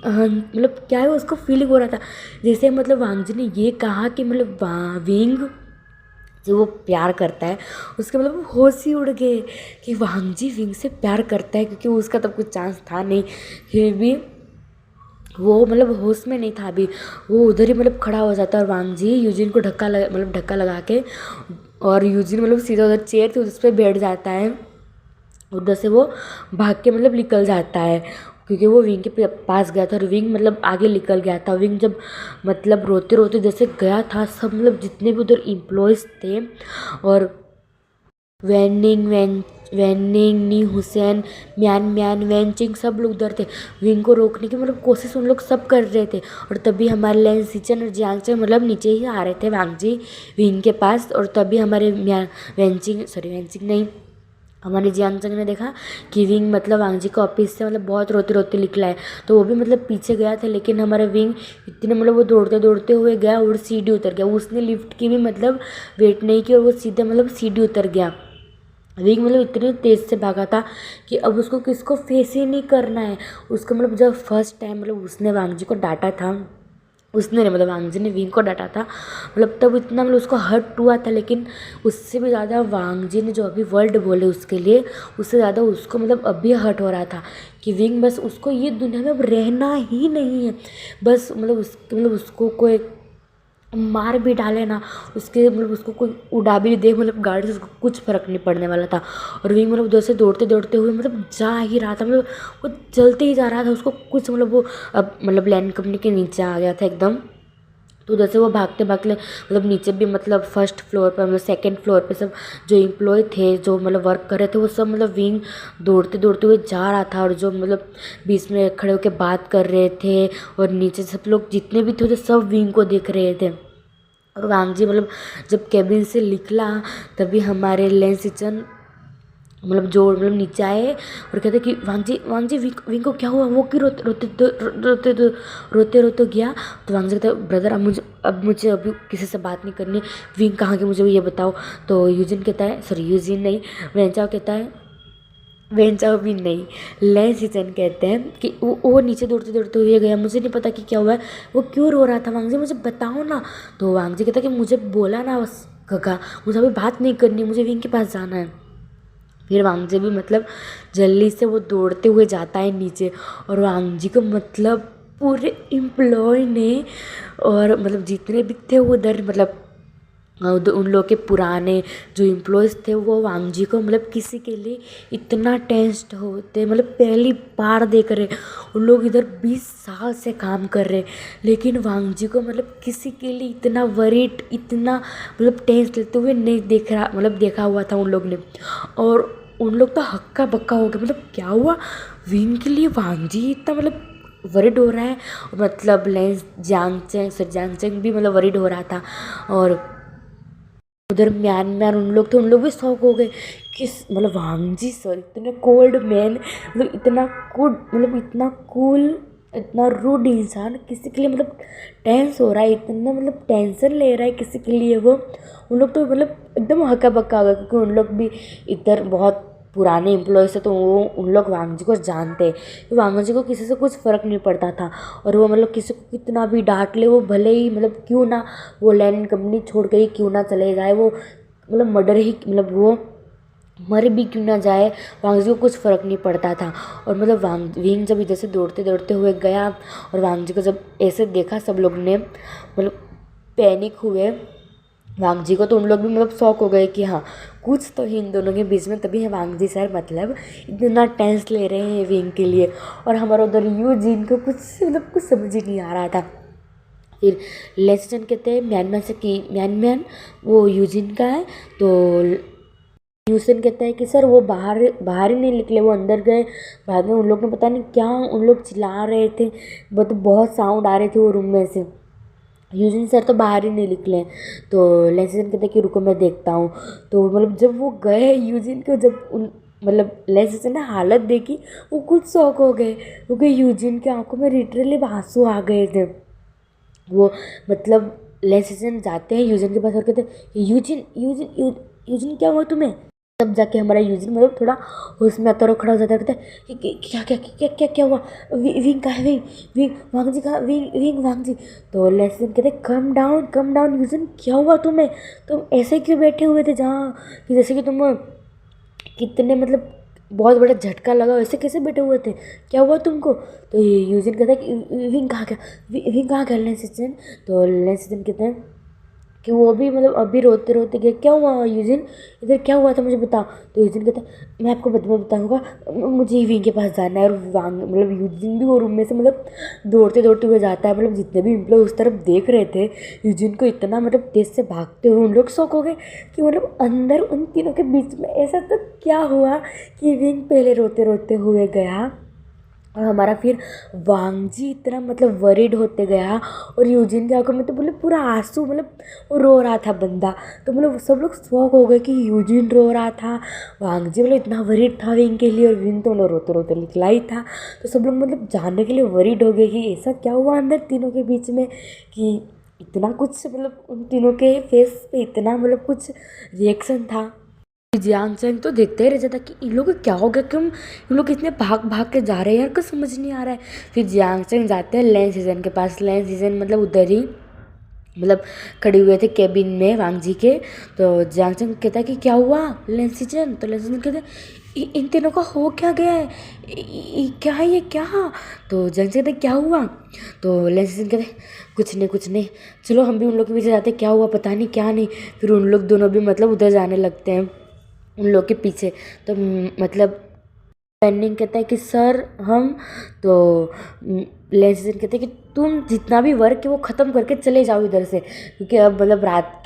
मतलब क्या है उसको फीलिंग हो रहा था जैसे मतलब वांगजी ने ये कहा कि मतलब विंग जो वो प्यार करता है, उसके मतलब होश ही उड़ गए कि वांगजी विंग से प्यार करता है, क्योंकि उसका तब कुछ चांस था नहीं। फिर भी वो मतलब होश में नहीं था अभी, वो उधर ही मतलब खड़ा हो जाता है। और वांगजी यूजिन को धक्का लगा के, और यूजिन मतलब सीधा उधर चेयर थी उस पर बैठ जाता है। उधर से वो भाग के मतलब निकल जाता है, क्योंकि वो विंग के पास गया था, और विंग मतलब आगे निकल गया था। विंग जब मतलब रोते रोते जैसे गया था, सब मतलब जितने भी उधर एम्प्लॉयज़ थे, और वैनिंग नी हुसैन, म्यान वेंचिंग, सब लोग उधर थे। विंग को रोकने की मतलब कोशिश उन लोग सब कर रहे थे। और तभी हमारे लेंस सिचन और जियांगचन मतलब नीचे ही आ रहे थे वांगजी विंग के पास। और तभी हमारे वेंचिंग नहीं, हमारे जियांगचंग ने देखा कि विंग मतलब वांगजी के ऑफिस से मतलब बहुत रोते रोते निकला है, तो वो भी मतलब पीछे गया था। लेकिन हमारे विंग इतने मतलब वो दौड़ते दौड़ते हुए गया और सीढ़ी उतर गया। उसने लिफ्ट की भी मतलब वेट नहीं की, और वो सीधे मतलब सीढ़ी उतर गया। विंग मतलब इतने तेज़ से भागा था कि अब उसको किसको फेस ही नहीं करना है। उसको मतलब जब फर्स्ट टाइम मतलब उसने वांगजी को डांटा था, उसने नहीं मतलब वांगजी ने विंग को डांटा था, मतलब तब इतना मतलब उसको हर्ट हुआ था। लेकिन उससे भी ज़्यादा वांगजी ने जो अभी वर्ड बोले उसके लिए, उससे ज़्यादा उसको मतलब अभी हर्ट हो रहा था कि विंग बस उसको ये दुनिया में अब रहना ही नहीं है। बस मतलब उसको कोई मार भी डाले ना, उसके मतलब उसको कोई उड़ा भी दे मतलब गाड़ी से, उसको कुछ फ़र्क नहीं पड़ने वाला था। और विंग मतलब उधर से दौड़ते दौड़ते हुए मतलब जा ही रहा था, मतलब वो चलते ही जा रहा था। उसको कुछ मतलब वो अब मतलब लैंड कंपनी के नीचे आ गया था एकदम। तो उधर से वो भागते भागते मतलब नीचे भी मतलब फर्स्ट फ्लोर पर मतलब सेकंड फ्लोर पे सब जो एम्प्लॉय थे, जो मतलब वर्क कर रहे थे, वो सब मतलब विंग दौड़ते दौड़ते हुए जा रहा था। और जो मतलब बीच में खड़े होकर बात कर रहे थे, और नीचे सब लोग जितने भी थे सब विंग को देख रहे थे। और वांगजी मतलब जब कैबिन से निकला, तभी हमारे लेंस सिचन मतलब जो मतलब नीचे आए और कहते कि वांग जी विंग को क्या हुआ, वो क्यों रोते रोते गया। तो वांग जी कहता है ब्रदर अब मुझे अभी किसी से बात नहीं करनी, विंग कहाँ के मुझे ये बताओ। तो यूजिन कहता है, सॉरी यूजिन नहीं, वेंचाओ कहता है, वेंचाओ भी नहीं, लेंस हिचन कहते हैं कि वो नीचे दौड़ते दौड़ते हुए गया, मुझे नहीं पता कि क्या हुआ है, वो क्यों रो रहा था वांग जी मुझे बताओ ना। तो वांग जी कहता है कि मुझे बोला ना बस काका, मुझे अभी बात नहीं करनी, मुझे विंग के पास जाना है। फिर वांगजी भी मतलब जल्दी से वो दौड़ते हुए जाता है नीचे, और वांगजी को मतलब पूरे एम्प्लॉय ने और मतलब जितने भी थे वो उधर मतलब उन लोग के पुराने जो एम्प्लॉयज़ थे वो वांगजी को मतलब किसी के लिए इतना टेंस्ड होते, मतलब पहली बार देख रहे, उन लोग इधर 20 साल से काम कर रहे, लेकिन वांगजी को मतलब किसी के लिए इतना वरीड, इतना मतलब टेंस लेते हुए नहीं देख रहा, मतलब देखा हुआ था उन लोग ने। और उन लोग तो हक्का बक्का हो गए, मतलब क्या हुआ विंग के लिए वांगजी इतना मतलब वरीड हो रहा है। मतलब लेंस जांगचेंग भी मतलब वरीड हो रहा था। और उधर म्यान उन लोग भी शौक हो गए कि मतलब वांगजी सर इतने कोल्ड मैन, मतलब इतना कूल, मतलब इतना कूल, इतना रूड इंसान किसी के लिए मतलब टेंस हो रहा है, इतना मतलब टेंशन ले रहा है किसी के लिए वो। उन लोग तो मतलब एकदम हक्का बक्का आ गया, क्योंकि उन लोग भी इधर बहुत पुराने एम्प्लॉयज़ थे, तो वो उन लोग वांगजी को जानते, तो वांगजी को किसी से कुछ फ़र्क नहीं पड़ता था। और वो मतलब किसी को कितना भी डांट ले, वो भले ही मतलब क्यों ना वो लैंड कंपनी छोड़ के ही क्यों ना चले जाए, वो मतलब मर्डर ही मतलब वो मर भी क्यों ना जाए, वांगजी को कुछ फ़र्क नहीं पड़ता था। और मतलब विंग जब इधर से दौड़ते दौड़ते हुए गया और वांगजी को जब ऐसे देखा सब लोग ने मतलब पैनिक हुए वांगजी को, तो उन लोग भी मतलब शौक हो गए कि हाँ कुछ तो इन दोनों के बीच में, तभी है वांगजी सर मतलब इतना टेंस ले रहे हैं विंग के लिए। और हमारा उधर यूजिन को कुछ मतलब कुछ समझ ही नहीं आ रहा था। फिर लेसन कहते हैं म्यान से कि म्यान वो यूजिन का है। तो यूजिन कहता है कि सर वो बाहर बाहर ही नहीं निकले, वो अंदर गए। बाद में उन लोग ने पता नहीं क्या उन लोग चिल्ला रहे थे, मतलब बहुत साउंड आ रहे थे वो रूम में से। यूजिन सर तो बाहर ही नहीं निकले। तो लेसन कहते कि रुको मैं देखता हूँ। तो मतलब जब वो गए यूजिन को, जब उन मतलब लेसन ने हालत देखी, वो खुद शौक हो गए, क्योंकि यूजिन की आंखों में लिटरली आंसू आ गए थे। वो मतलब लेसन जाते हैं यूजिन के पास और कहते हैं यूजिन क्या हुआ तुम्हें। तब जाके हमारा यूजिन मतलब थोड़ा होश में आता और खड़ा हो जाता है, कहता है क्या क्या क्या क्या क्या हुआ, विंग का है, विंग विंग वांगजी का, विंग विंग वांगजी। तो लेसन कहते कम डाउन यूजिन, क्या हुआ तुम्हें, तुम ऐसे क्यों बैठे हुए थे जहाँ कि जैसे कि तुम कितने मतलब बहुत बड़ा झटका लगा, वैसे कैसे बैठे हुए थे, क्या हुआ तुमको। तो यूजिन कहता है कि विंग कहाँ गया लेंसिजन। तो लेंसिजन कहते हैं कि वो भी मतलब अभी रोते रोते गए, क्या हुआ यूजिन, इधर क्या हुआ था मुझे बताओ। तो यूजिन कहता है मैं आपको बताऊँगा, मुझे विंग के पास जाना है। और वांग मतलब यूजिन भी वो रूम में से मतलब दौड़ते दौड़ते हुए जाता है, मतलब जितने भी एम्प्लॉय उस तरफ देख रहे थे यूजिन को इतना मतलब तेज से भागते हुए, उन लोग शौक हो गए कि मतलब अंदर उन तीनों के बीच में ऐसा तो क्या हुआ कि विंग पहले रोते रोते हुए गया, और हमारा फिर वांगजी इतना मतलब वरीड होते गया। और यूजिन की आंखों में तो मतलब पूरा आंसू, मतलब वो रो रहा था बंदा, तो मतलब सब लोग शौक हो गए कि यूजिन रो रहा था, वांगजी मतलब इतना वरीड था विंग के लिए, और विंग तो मतलब रोते रोते निकला ही था। तो सब लोग मतलब जानने के लिए वरीड हो गए कि ऐसा क्या हुआ अंदर तीनों के बीच में, कि इतना कुछ मतलब उन तीनों के फेस पे इतना मतलब कुछ रिएक्शन था। जियांग चैंग तो देखते ही रह जाता कि इन लोग को क्या हो गया, क्यों इन लोग इतने भाग भाग के जा रहे हैं यार, कुछ समझ नहीं आ रहा है। फिर जियांग चैंग जाते हैं लेंस सीजन के पास, लेंस सीजन मतलब उधर ही मतलब खड़े हुए थे केबिन में वांगजी के। तो जियांग चैंग कहता है कि क्या हुआ लेंस सीजन। तो लेंस सीजन कहते हैं इन तीनों का हो क्या गया है, क्या है ये क्या। तो जियांग चैंग कहते क्या हुआ। तो लेंस सीजन कहते कुछ नहीं, चलो हम भी उन लोग के पीछे जाते, क्या हुआ पता नहीं क्या नहीं। फिर उन लोग दोनों भी मतलब उधर जाने लगते हैं उन लोग के पीछे। तो मतलब पेंडिंग कहता है कि सर हम, तो लेजिन कहते हैं कि तुम जितना भी वर्क है वो ख़त्म करके चले जाओ इधर से, क्योंकि अब मतलब रात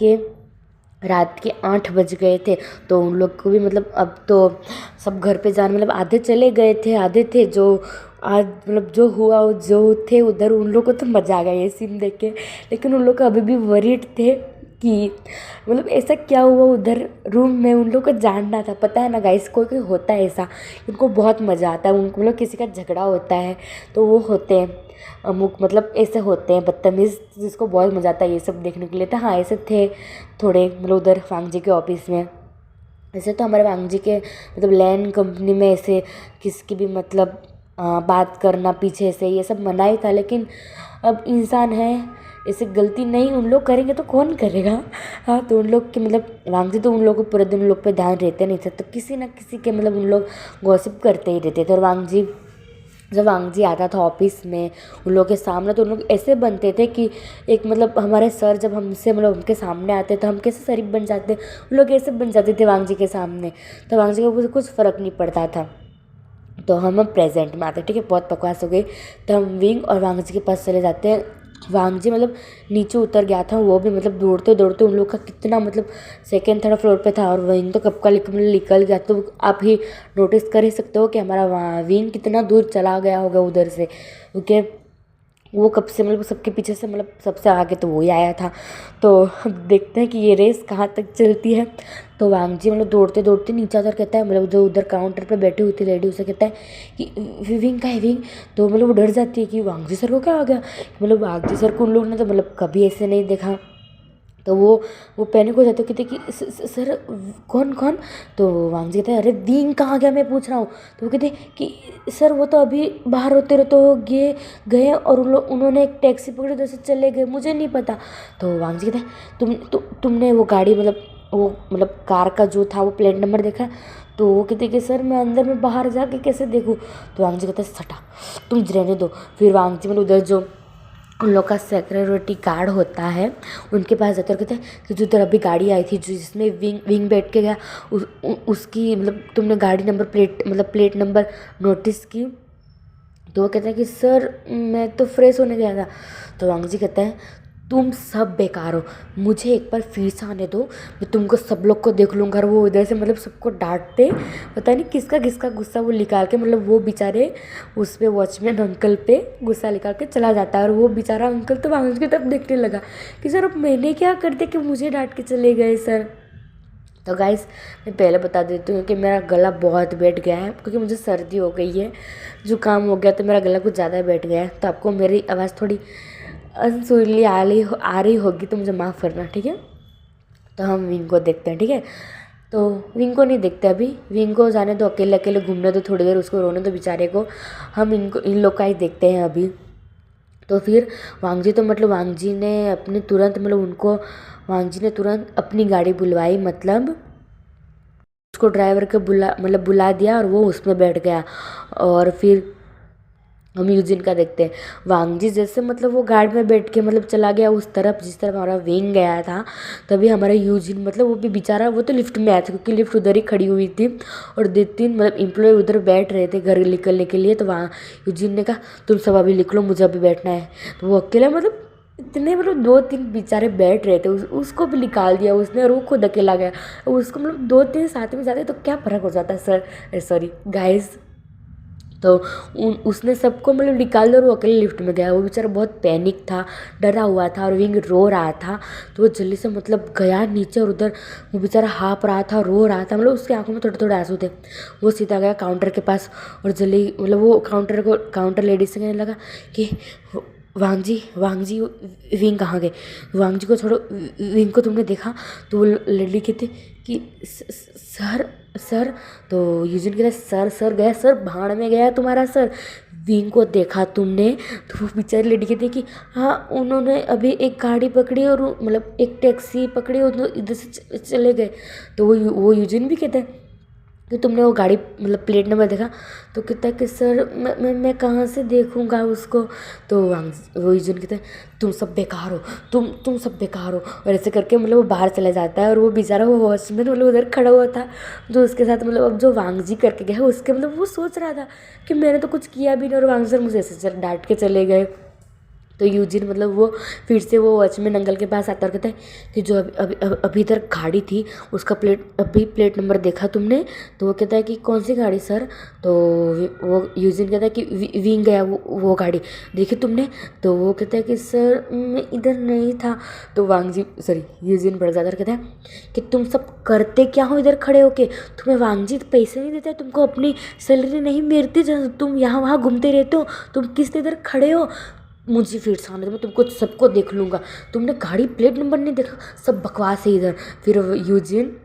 के 8 बज गए थे। तो उन लोग को भी मतलब अब तो सब घर पे जाने, मतलब आधे चले गए थे, आधे थे जो आज मतलब जो हुआ जो थे उधर, उन लोग को तो मज़ा आ गया ये सीन देख के, लेकिन उन लोग का अभी भी वरीड थे कि मतलब ऐसा क्या हुआ उधर रूम में, उन लोग को जानना था। पता है ना गाइस, कोई कोई होता है ऐसा, उनको बहुत मज़ा आता है। उनको मतलब किसी का झगड़ा होता है तो वो होते हैं अमुक, मतलब ऐसे होते हैं बदतमीज़, जिसको बहुत मज़ा आता है ये सब देखने के लिए। तो हाँ, ऐसे थे थोड़े मतलब उधर वांग जी के ऑफिस में। ऐसे तो हमारे वांग जी के मतलब लैंड कंपनी में ऐसे किसकी भी मतलब बात करना पीछे से ये सब मना ही था। लेकिन अब इंसान है, ऐसे गलती नहीं उन लोग करेंगे तो कौन करेगा। हाँ, तो उन लोग के मतलब वांग जी तो उन लोगों को पूरे दिन उन लोग पे ध्यान रहते नहीं थे, तो किसी ना किसी के मतलब उन लोग गॉसिप करते ही रहते थे। और वांग जी, जब वांग जी आता था ऑफिस में उन लोग के सामने, तो उन लोग ऐसे बनते थे कि एक मतलब हमारे सर जब हमसे मतलब उनके सामने आते तो हम कैसे शरीफ बन जाते, उन लोग ऐसे बन जाते थे वांग जी के सामने। तो वांग जी को कुछ फ़र्क नहीं पड़ता था। तो हम प्रेजेंट में आते, ठीक है, बहुत बकवास हो गई। तो हम विंग और वांग जी के पास चले जाते हैं। वांग जी मतलब नीचे उतर गया था, वो भी मतलब दौड़ते दौड़ते उन लोग का कितना मतलब सेकेंड थर्ड फ्लोर पे था, और विंग तो कब का निकल गया। तो आप ही नोटिस कर ही सकते हो कि हमारा विंग कितना दूर चला गया होगा उधर से, क्योंकि वो कब से मतलब सबके पीछे से मतलब सबसे आगे तो वो ही आया था। तो अब देखते हैं कि ये रेस कहाँ तक चलती है। तो वांग जी मतलब दौड़ते दौड़ते नीचे उतर कहता है, मतलब जो उधर काउंटर पे बैठी हुई थी लेडी, उसे कहता है कि विंग का है विंग। तो मतलब वो डर जाती है कि वांग जी सर को क्या हो गया। मतलब वांग जी सर को उन लोगों ने तो मतलब कभी ऐसे नहीं देखा। तो वो पैनिक हो जाते, कहते कि सर कौन कौन। तो वांग जी कहते हैं, अरे विंग कहाँ गया मैं पूछ रहा हूँ। तो वो कहते कि सर वो तो अभी बाहर होते रहे तो ये गए और उन्होंने एक टैक्सी पकड़ी उधर से चले गए, मुझे नहीं पता। तो वांग जी कहते हैं तुमने वो गाड़ी मतलब कार का जो था वो प्लेट नंबर देखा। तो वो कहते कि सर मैं अंदर में बाहर जाके कैसे देखूँ। तो वांग जी कहते हैं सटा तुम रहने दो। फिर वांग जी मतलब उधर जो उन लोग का सिक्योरिटी गार्ड होता है उनके पास जाते और कहते हैं कि जो तेरा अभी गाड़ी आई थी जो जिसमें विंग बैठ के गया, उसकी मतलब तुमने गाड़ी नंबर प्लेट नंबर नोटिस की। तो वो कहता है कि सर मैं तो फ्रेश होने गया था। तो वांग जी कहता है तुम सब बेकार हो, मुझे एक बार फिर से आने दो, मैं तुमको सब लोग को देख लूँगा। और वो उधर से मतलब सबको डांटते, पता नहीं किसका किसका गुस्सा वो निकाल के मतलब वो बेचारे उस पे वॉचमैन अंकल पे गुस्सा निकाल के चला जाता है। और वो बेचारा अंकल तो वांग जी की तरफ देखने लगा कि सर अब मैंने क्या कर दिया कि मुझे डांट के चले गए सर। तो गाइस मैं पहले बता देती हूँ कि मेरा गला बहुत बैठ गया है, क्योंकि मुझे सर्दी हो गई है, जुकाम हो गया, तो मेरा गला कुछ ज़्यादा बैठ गया है। तो आपको मेरी आवाज़ थोड़ी अनसुरीली आ रही होगी तो मुझे माफ़ करना, ठीक है। तो हम विंग को देखते हैं, ठीक है। तो विंग को नहीं देखते अभी, विंग को जाने दो, अकेले अकेले घूमने दो, थोड़ी देर उसको रोने दो बेचारे को। हम इन लोग का ही देखते हैं अभी। तो फिर वांग जी तो मतलब वांग जी ने तुरंत अपनी गाड़ी बुलवाई, मतलब उसको ड्राइवर के बुला दिया और वो उसमें बैठ गया। और फिर हम यूजिन का देखते हैं। वांग जी जैसे मतलब वो गाड़ी में बैठ के मतलब चला गया उस तरफ जिस तरफ हमारा विंग गया था, तभी हमारा यूजिन मतलब वो भी बेचारा वो तो लिफ्ट में आया था, क्योंकि लिफ्ट उधर ही खड़ी हुई थी और 2-3 मतलब एम्प्लॉय उधर बैठ रहे थे घर निकलने के लिए। तो वहाँ यूजिन ने कहा तुम सब अभी निकलो, मुझे अभी बैठना है। तो वो अकेला मतलब इतने मतलब 2-3 बेचारे बैठ रहे थे, उसको भी निकाल दिया उसने, और वो खुद अकेला गया। उसको मतलब 2-3 साथ में जाते तो क्या फ़र्क हो जाता सर, सॉरी गाइस। तो उसने सबको मतलब निकाल दिया और वो अकेले लिफ्ट में गया। वो बेचारा बहुत पैनिक था, डरा हुआ था, और विंग रो रहा था। तो वो जल्दी से मतलब गया नीचे, और उधर वो बेचारा हाँफ रहा था, रो रहा था, मतलब उसकी आंखों में थोड़े थोड़े आंसू थे। वो सीधा गया काउंटर के पास और जल्दी मतलब वो काउंटर लेडी से कहने लगा कि वांग जी विंग कहाँ गए, वांग जी को छोड़ो, विंग को तुमने देखा। तो वो लेडी कहती कि सर सर। तो यूजिन कहता सर गया, सर भाड़ में गया तुम्हारा सर, विंग को देखा तुमने। तो वो बेचारी लेडी कहती कि हाँ उन्होंने अभी एक गाड़ी पकड़ी और मतलब एक टैक्सी पकड़ी और इधर से चले गए। तो वो यूजिन भी कहता है कि तुमने वो गाड़ी मतलब प्लेट नंबर देखा। तो कहता है कि सर मैं कहाँ से देखूँगा उसको। तो वो यूजिन कहता है तुम सब बेकार हो, तुम सब बेकार हो, और ऐसे करके मतलब वो बाहर चला जाता है। और वो बेचारा वो वॉचमैन मतलब उधर खड़ा हुआ था जो उसके साथ मतलब अब जो वांग जी करके गया उसके मतलब वो सोच रहा था कि मैंने तो कुछ किया भी नहीं और वांग सर मुझे ऐसे डांट के चले गए। तो यूजिन मतलब वो फिर से वो वॉचमैन अंकल के पास आता और कहता है कि जो अभी इधर गाड़ी थी उसका प्लेट नंबर देखा तुमने? तो वो कहता है कि कौन सी गाड़ी सर? तो वो यूजिन कहता है कि विंग गया वो गाड़ी देखी तुमने? तो वो कहता है कि सर मैं इधर नहीं था। तो वांगजी सॉरी यूजिन बढ़ जाता कहता है कि तुम सब करते क्या हो इधर खड़े होके? तुम्हें वांगजी पैसे नहीं देते? तुमको अपनी सैलरी नहीं मिलती जो तुम यहाँ वहाँ घूमते रहते हो? तुम किस इधर खड़े हो? मुझे फिर से आने दो, मैं तुमको सबको देख लूँगा। तुमने गाड़ी प्लेट नंबर नहीं देखा? सब बकवास है इधर। फिर यूजिन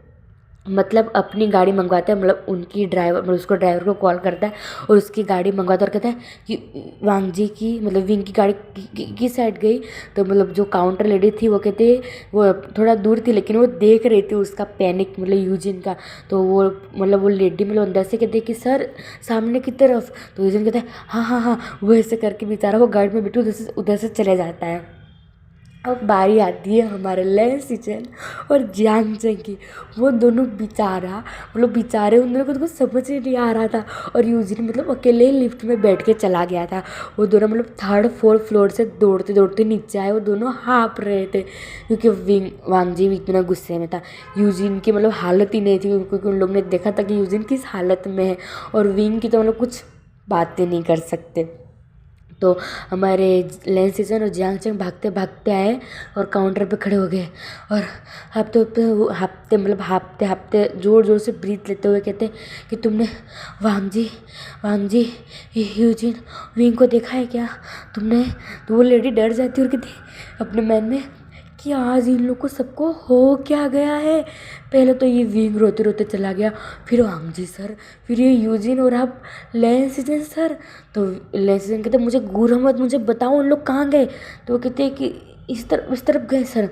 मतलब अपनी गाड़ी मंगवाता है, मतलब उनकी ड्राइवर मतलब उसको ड्राइवर को कॉल करता है और उसकी गाड़ी मंगवाता है और कहता है कि वांगजी की मतलब विंग की गाड़ी किस साइड गई? तो मतलब जो काउंटर लेडी थी वो कहते वो थोड़ा दूर थी लेकिन वो देख रही थी उसका पैनिक मतलब यूजिन का। तो वो मतलब वो लेडी मतलब अंदर से कहते कि सर सामने की तरफ। तो यूजिन कहता है हाँ हाँ हाँ, वो ऐसे करके बेचारा वो गाड़ी में बैठे उधर से चले जाता है। अब बारी आती है हमारे लेंस सिचन और जियांग चेंग की। वो दोनों बेचारे उन दोनों को तो कुछ समझ ही नहीं आ रहा था और यूजिन मतलब अकेले लिफ्ट में बैठ के चला गया था। वो दोनों मतलब 3rd-4th फ्लोर से दौड़ते दौड़ते नीचे आए। वो दोनों हाँप रहे थे क्योंकि वांगजी भी इतना गुस्से में था। यूजिन की मतलब हालत ही नहीं थी क्योंकि उन लोग ने देखा था कि यूजिन किस हालत में है और विंग की तो मतलब कुछ बातें नहीं कर सकते। तो हमारे लेंस सीजन और जियांग चेंग भागते भागते आए और काउंटर पे खड़े हो गए और हाँपते हाँपते ज़ोर ज़ोर से ब्रीथ लेते हुए कहते कि तुमने वांगजी यूजिन विंग को देखा है क्या तुमने? तो वो लेडी डर जाती और कहती अपने मन में कि आज इन लोग को सबको हो क्या गया है। पहले तो ये विंग रोते रोते चला गया, फिर वांगजी सर, फिर ये यूजिन और अब लेंस सीजन सर। तो लेंस सीजन कहते मुझे घूरो मत, मुझे बताओ उन लोग कहाँ गए? तो वो कहते हैं कि इस तरफ गए सर।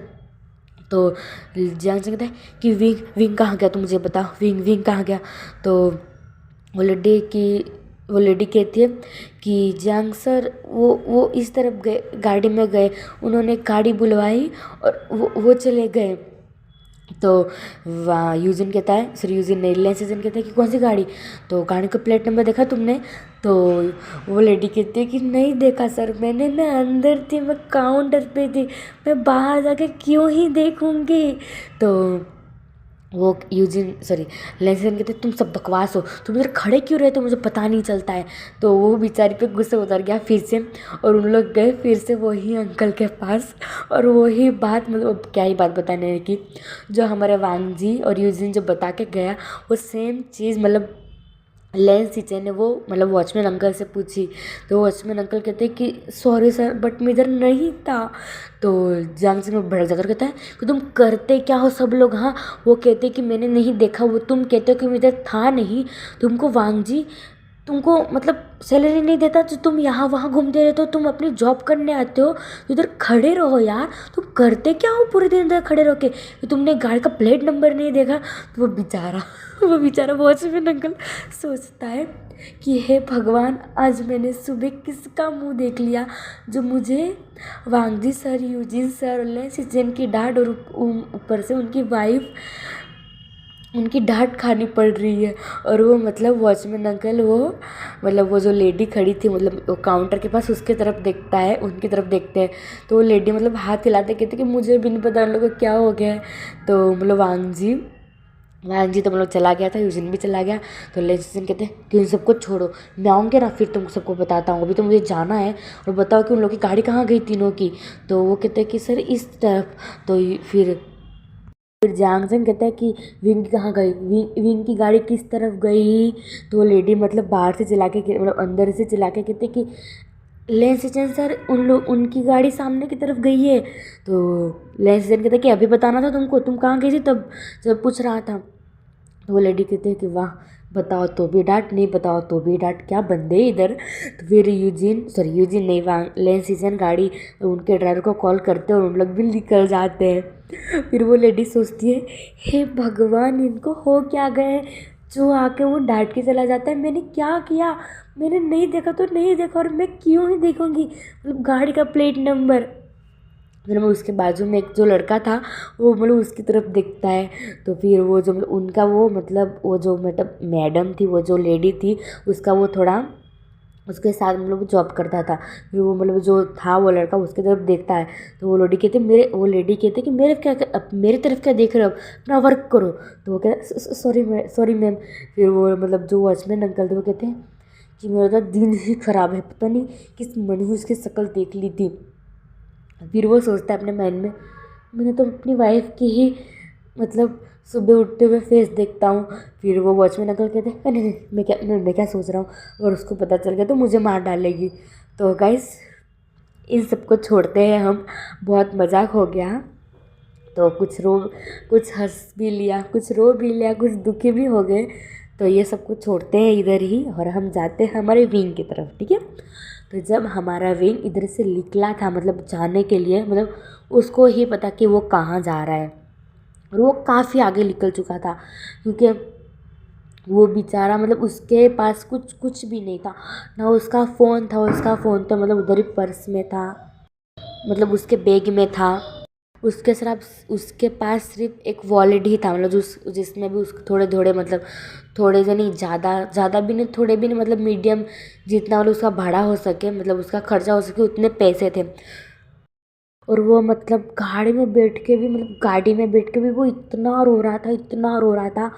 तो जियांग से कहता है कि विंग कहाँ गया? तुम मुझे बताओ विंग कहाँ गया? तो वो लेडी कहती है कि जियांग सर वो इस तरफ गए, गाड़ी में गए, उन्होंने गाड़ी बुलवाई और वो चले गए। तो वाह यूजिन कहता है सर यूजिन नहीं लेंस सीजन कहता है कि कौन सी गाड़ी? तो गाड़ी का प्लेट नंबर देखा तुमने? तो वो लेडी कहती है कि नहीं देखा सर मैंने, मैं अंदर थी, मैं काउंटर पे थी, मैं बाहर जाके क्यों ही देखूँगी? तो वो यूजिन सॉरी लेंसन कहते तुम सब बकवास हो, तुम इधर खड़े क्यों रहे? तो मुझे पता नहीं चलता है। तो वो बेचारी पे गुस्से उतर गया फिर से और उन लोग गए फिर से वही अंकल के पास और वही बात मतलब अब क्या ही बात बताने की जो हमारे वांगजी और यूजिन जो बता के गया वो सेम चीज़ मतलब लेंस सीचे ने वो मतलब वॉचमैन अंकल से पूछी। तो वॉचमैन अंकल कहते हैं कि सॉरी सर बट मैं इधर नहीं था। तो जियांग सिंह में भड़क जाता और कहता है कि तुम करते क्या हो सब लोग? हाँ वो कहते कि मैंने नहीं देखा, वो तुम कहते हो कि मैं इधर था नहीं, तुमको वांगजी तुमको मतलब सैलरी नहीं देता तो तुम यहाँ वहाँ घूमते रहते हो, तुम अपनी जॉब करने आते हो तो इधर खड़े रहो यार, तुम करते क्या हो पूरे दिन इधर खड़े रहो के? तुमने गाड़ी का प्लेट नंबर नहीं देखा? तो वो बेचारा वॉचमैन अंकल सोचता है कि हे भगवान आज मैंने सुबह किसका मुंह देख लिया जो मुझे वांगजी सर, यूजिन सर और लेंस सीजन की डांट और ऊपर से उनकी डांट खानी पड़ रही है। और वो मतलब वॉचमैन अंकल वो मतलब वो जो लेडी खड़ी थी मतलब वो काउंटर के पास उसके तरफ देखता है, उनकी तरफ देखते हैं। तो वो लेडी मतलब हाथ हिलाते कहते कि मुझे भी नहीं पता उन लोगों को क्या हो गया है। तो मतलब वांगजी तो मतलब चला गया था, यूजिन भी चला गया। तो लेजिन कहते हैं कि उन सबको छोड़ो, मैं आऊँगे ना फिर तुम सबको बताता हूँ, अभी तो मुझे जाना है और बताओ कि उन लोग की गाड़ी कहाँ गई तीनों की? तो वो कहते हैं कि सर इस तरफ। तो फिर जियांग सिंह कहता है कि विंग कहाँ गई, विंग की गाड़ी किस तरफ गई? तो वो लेडी मतलब बाहर से चिल्ला के मतलब अंदर से चिल्ला के कहते कि लेंस एजेंट सर उनकी गाड़ी सामने की तरफ गई है। तो लेंस एजेंट कहता है कि अभी बताना था तुमको, तुम कहाँ गई थी तब जब पूछ रहा था? तो वो लेडी कहते हैं कि वाह बताओ तो भी डांट, नहीं बताओ तो भी डांट, क्या बंदे इधर। तो फिर यूजिन नहीं वहाँ लेंस सीजन गाड़ी उनके ड्राइवर को कॉल करते हैं और उन लोग भी निकल जाते हैं। फिर वो लेडी सोचती है हे भगवान इनको हो क्या गए जो आके वो डांट के चला जाता है, मैंने क्या किया? मैंने नहीं देखा तो नहीं देखा और मैं क्यों ही देखूँगी मतलब गाड़ी का प्लेट नंबर। फिर मैं उसके बाजू में एक जो लड़का था वो मतलब उसकी तरफ देखता है। तो फिर वो जो उनका वो मतलब मैडम थी, वो जो लेडी थी उसका वो थोड़ा उसके साथ मतलब वो जॉब करता था। फिर वो मतलब जो था वो लड़का उसकी तरफ देखता है, तो वो लेडी कहते कि मेरे तरफ क्या देख रहे हो, अपना वर्क करो। तो वो कहता सॉरी मैम। फिर वो मतलब जो वॉचमैन अंकल थे वो कहते हैं कि मेरा तो दिन ही ख़राब है, पता नहीं किस मनहूस की शक्ल देख ली थी। फिर वो सोचता है अपने माइंड में, मैंने तो अपनी वाइफ की ही मतलब सुबह उठते हुए फेस देखता हूँ। फिर वो वॉचमैन अंकल कहते हैं नहीं नहीं, मैं क्या सोच रहा हूँ, और उसको पता चल गया तो मुझे मार डालेगी। तो गाइस इन सबको छोड़ते हैं हम, बहुत मजाक हो गया। तो कुछ हंस भी लिया, कुछ रो भी लिया, कुछ दुखी भी हो गए। तो ये सब कुछ छोड़ते हैं इधर ही और हम जाते हैं हमारे विंग की तरफ, ठीक है। तो जब हमारा विंग इधर से निकला था मतलब जाने के लिए, मतलब उसको ही पता कि वो कहाँ जा रहा है, और वो काफ़ी आगे निकल चुका था, क्योंकि वो बेचारा मतलब उसके पास कुछ भी नहीं था ना। उसका फ़ोन तो मतलब उधर ही पर्स में था, मतलब उसके बैग में था। उसके पास सिर्फ एक वॉलेट ही था, मतलब जिसमें भी उसके थोड़े थोड़े मतलब थोड़े से नहीं, ज़्यादा भी नहीं, थोड़े भी नहीं, मतलब मीडियम जितना मतलब उसका भाड़ा हो सके, मतलब उसका खर्चा हो सके उतने पैसे थे। और वो मतलब गाड़ी में बैठ के भी वो इतना रो रहा था, इतना रो रहा था।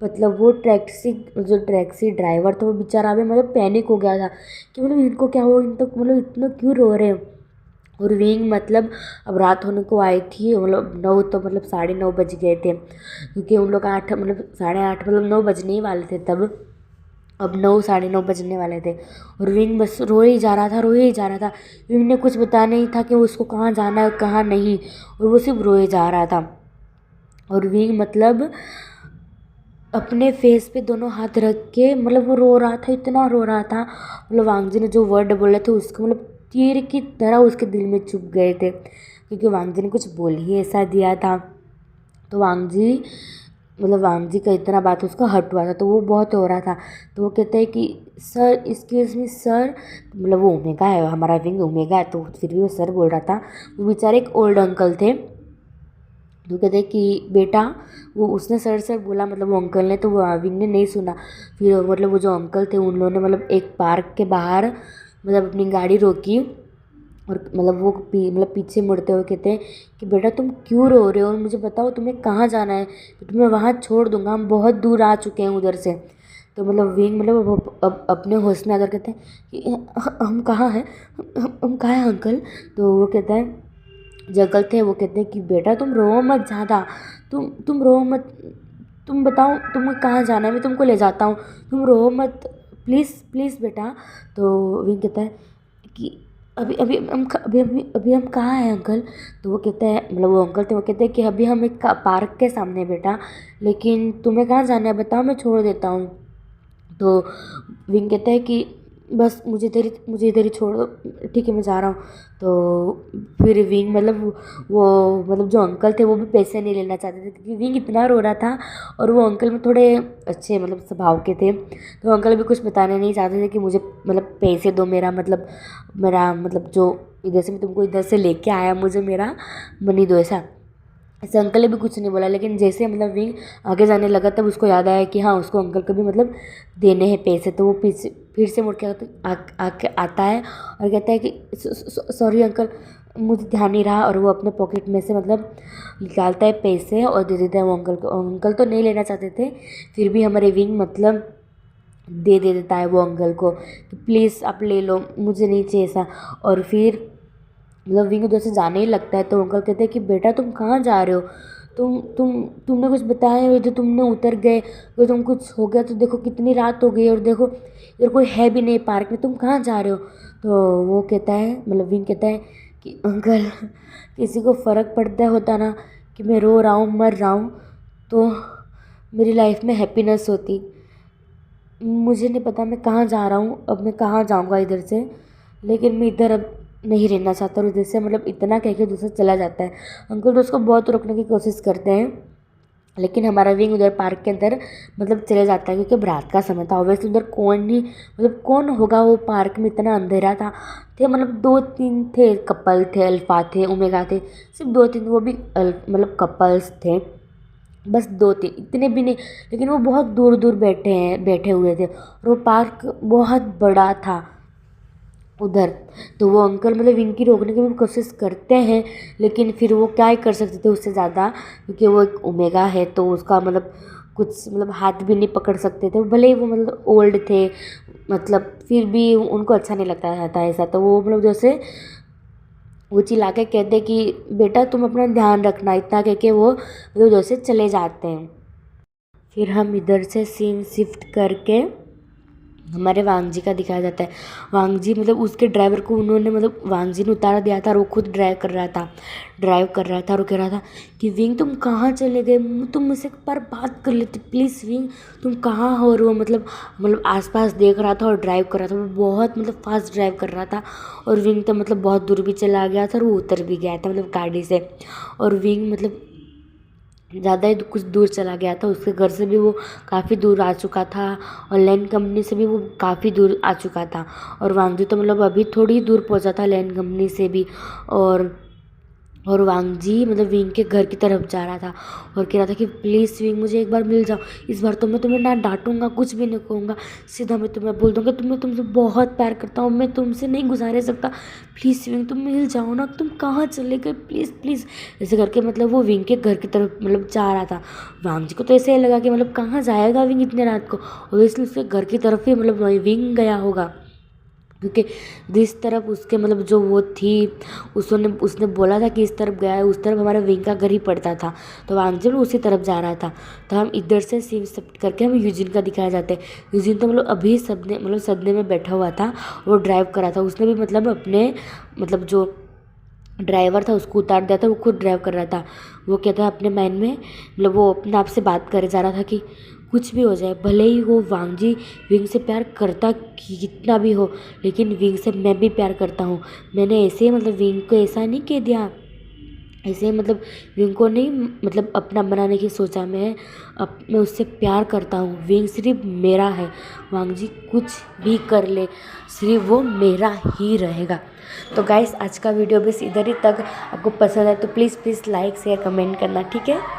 मतलब वो टैक्सी ड्राइवर था वो बेचारा भी मतलब पैनिक हो गया था कि मतलब इनको क्या हुआ, इन तो मतलब इतना क्यों रो रहे हैं। और विंग मतलब अब रात होने को आई थी, मतलब 9 तो मतलब 9:30 बज गए थे, क्योंकि उन लोग 8 मतलब 8:30 मतलब 9 बजने ही वाले थे तब। अब 9 9:30 बजने वाले थे और विंग बस रोए ही जा रहा था। विंग ने कुछ बताया नहीं था कि उसको कहाँ जाना है कहाँ नहीं, और वो सिर्फ रोए जा रहा था। और विंग मतलब अपने फेस पे दोनों हाथ रख के मतलब वो रो रहा था, इतना रो रहा था। मतलब वांगजी ने जो वर्ड बोले थे उसको मतलब तीर की तरह उसके दिल में चुभ गए थे, क्योंकि वांगजी ने कुछ बोल ही ऐसा दिया था। तो वांगजी का इतना बात उसका हर्ट हुआ था, तो वो बहुत रो रहा था। तो वो कहता है कि सर एक्सक्यूज़ मी सर, मतलब वो ओमेगा है, हमारा विंग ओमेगा है, तो फिर भी वो सर बोल रहा था। वो बेचारे एक ओल्ड अंकल थे। तो कहते कि बेटा, वो उसने सर बोला, मतलब वो अंकल ने, तो वो विंग ने नहीं सुना। फिर मतलब वो जो अंकल थे उन लोगों ने मतलब एक पार्क के बाहर मतलब अपनी गाड़ी रोकी, और मतलब वो मतलब पीछे मुड़ते हुए कहते हैं कि बेटा तुम क्यों रो रहे हो, और मुझे बताओ तुम्हें कहाँ जाना है, तो तुम्हें वहाँ छोड़ दूँगा, हम बहुत दूर आ चुके हैं उधर से। तो मतलब विंग मतलब अब अपने होश में आकर कहते हैं कि हम कहाँ हैं, हम कहाँ हैं अंकल। तो वो कहता है, जो अंकल थे वो कहते हैं कि बेटा तुम रो मत ज़्यादा, तुम रो मत, तुम बताओ तुम्हें कहाँ जाना है, मैं तुमको ले जाता हूँ, तुम रो मत, प्लीज़ प्लीज़ बेटा। तो विंग कहता है कि अभी हम कहाँ हैं अंकल। तो वो कहता है, मतलब वो अंकल थे वो कहते हैं कि अभी हम एक पार्क के सामने हैं बेटा, लेकिन तुम्हें कहाँ जाना है बताओ, मैं छोड़ देता हूँ। तो विंग कहता है कि बस मुझे इधर ही छोड़ दो, ठीक है मैं जा रहा हूँ। तो फिर विंग मतलब वो मतलब जो अंकल थे वो भी पैसे नहीं लेना चाहते थे, क्योंकि विंग इतना रो रहा था, और वो अंकल में थोड़े अच्छे मतलब स्वभाव के थे। तो अंकल भी कुछ बताना नहीं चाहते थे कि मुझे मतलब पैसे दो, मेरा मतलब जो इधर से मैं तुमको इधर से लेके आया, मुझे मेरा मनी दो, ऐसे अंकल ने भी कुछ नहीं बोला। लेकिन जैसे मतलब विंग आगे जाने लगा तब उसको याद आया कि हाँ उसको अंकल को भी मतलब देने हैं पैसे। तो वो पीछे फिर से मुड़ के आके आता है और कहता है कि सॉरी अंकल, मुझे ध्यान नहीं रहा, और वो अपने पॉकेट में से मतलब निकालता है पैसे और दे देता है वो अंकल को। अंकल तो नहीं लेना चाहते थे, फिर भी हमारे विंग मतलब दे देता है वो अंकल को कि प्लीज़ आप ले लो, मुझे नहीं चाहिए ऐसा। और फिर मतलब विंग उधर से जाने ही लगता है, तो अंकल कहते हैं कि बेटा तुम कहाँ जा रहे हो, तुमने कुछ बताया हो तो तुमने उतर गए, तो तुम कुछ हो गया तो देखो कितनी रात हो गई, और देखो इधर कोई है भी नहीं पार्क में, तुम कहाँ जा रहे हो। तो वो कहता है, मतलब विंग कहता है कि अंकल किसी को फ़र्क पड़ता होता ना कि मैं रो रहा हूँ मर रहा हूँ, तो मेरी लाइफ में हैप्पीनेस होती। मुझे नहीं पता मैं कहाँ जा रहा हूँ, अब मैं कहाँ जाऊँगा इधर से, लेकिन मैं इधर अब नहीं रहना चाहता। और इधर से मतलब इतना कह के दूसरा चला जाता है। अंकल तो उसको बहुत रोकने की कोशिश करते हैं, लेकिन हमारा विंग उधर पार्क के अंदर मतलब चले जाता है, क्योंकि रात का समय था। ऑब्वियसली उधर कौन होगा, वो पार्क में इतना अंधेरा था। थे मतलब 2-3 थे कपल थे, अल्फा थे, ओमेगा थे, सिर्फ 2-3 वो भी मतलब कपल्स थे, बस 2-3, इतने भी नहीं। लेकिन वो बहुत दूर दूर बैठे हुए थे, और वो पार्क बहुत बड़ा था, उधर। तो वो अंकल मतलब विंग की रोकने की भी कोशिश करते हैं, लेकिन फिर वो क्या ही कर सकते थे उससे ज़्यादा, क्योंकि वो एक ओमेगा है तो उसका मतलब कुछ मतलब हाथ भी नहीं पकड़ सकते थे। भले ही वो मतलब ओल्ड थे, मतलब फिर भी उनको अच्छा नहीं लगता था ऐसा। तो वो मतलब जैसे वो चिल्ला के कहते कि बेटा तुम अपना ध्यान रखना, इतना कह के वो मतलब जैसे चले जाते हैं। फिर हम इधर से सीन शिफ्ट करके हमारे वांग जी का दिखाया जाता है। वांग जी मतलब उसके ड्राइवर को उन्होंने मतलब वांग जी ने उतार दिया था और वो खुद ड्राइव कर रहा था और वो कह रहा था कि विंग तुम कहाँ चले गए, तुम मुझसे एक बार बात कर लेते प्लीज़ विंग, तुम कहाँ हो। और वो मतलब आसपास देख रहा था और ड्राइव कर रहा था। वो बहुत मतलब फास्ट ड्राइव कर रहा था और विंग तो मतलब बहुत दूर भी चला गया था और वो उतर भी गया था मतलब गाड़ी से। और विंग मतलब ज़्यादा ही कुछ दूर चला गया था, उसके घर से भी वो काफ़ी दूर आ चुका था और लैंड कंपनी से भी वो काफ़ी दूर आ चुका था। और वांगजी तो मतलब अभी थोड़ी दूर पहुंचा था लैंड कंपनी से भी। और वांगजी मतलब विंग के घर की तरफ जा रहा था और कह रहा था कि प्लीज़ विंग मुझे एक बार मिल जाओ, इस बार तो मैं तुम्हें ना डांटूंगा, कुछ भी नहीं कहूँगा, सीधा मैं तुम्हें बोल दूँगा तुम्हें तुमसे बहुत प्यार करता हूँ, मैं तुमसे नहीं गुजारे सकता, प्लीज़ विंग तुम मिल जाओ ना, तुम कहाँ चले गए प्लीज़ प्लीज़, ऐसे करके मतलब वो विंग के घर की तरफ मतलब जा रहा था। वांगजी को तो ऐसे ही लगा कि मतलब कहाँ जाएगा विंग इतने रात को, ऑब्वियसली उसके घर की तरफ ही मतलब विंग गया होगा, क्योंकि जिस तरफ उसके मतलब जो वो थी उसने बोला था कि इस तरफ गया है, उस तरफ हमारा विंग का घर ही पड़ता था। तो वांगजी उसी तरफ जा रहा था। तो हम इधर से सीन शिफ्ट करके हम यूजिन का दिखाया जाता है। यूजिन तो मतलब अभी सदमे में बैठा हुआ था, वो ड्राइव कर रहा था। उसने भी मतलब अपने मतलब जो ड्राइवर था उसको उतार दिया था, वो खुद ड्राइव कर रहा था। वो कहता है अपने माइंड में मतलब वो अपने आप से बात करे जा रहा था कि कुछ भी हो जाए, भले ही वो वांगजी विंग से प्यार करता कितना भी हो, लेकिन विंग से मैं भी प्यार करता हूँ। मैंने ऐसे ही मतलब विंग को ऐसा नहीं कह दिया, ऐसे ही मतलब विंग को नहीं मतलब अपना बनाने की सोचा। मैं उससे प्यार करता हूँ, विंग सिर्फ मेरा है, वांगजी कुछ भी कर ले सिर्फ वो मेरा ही रहेगा। तो गाइस आज का वीडियो बस इधर ही तक। आपको पसंद है तो प्लीज़ लाइक शेयर कमेंट करना, ठीक है।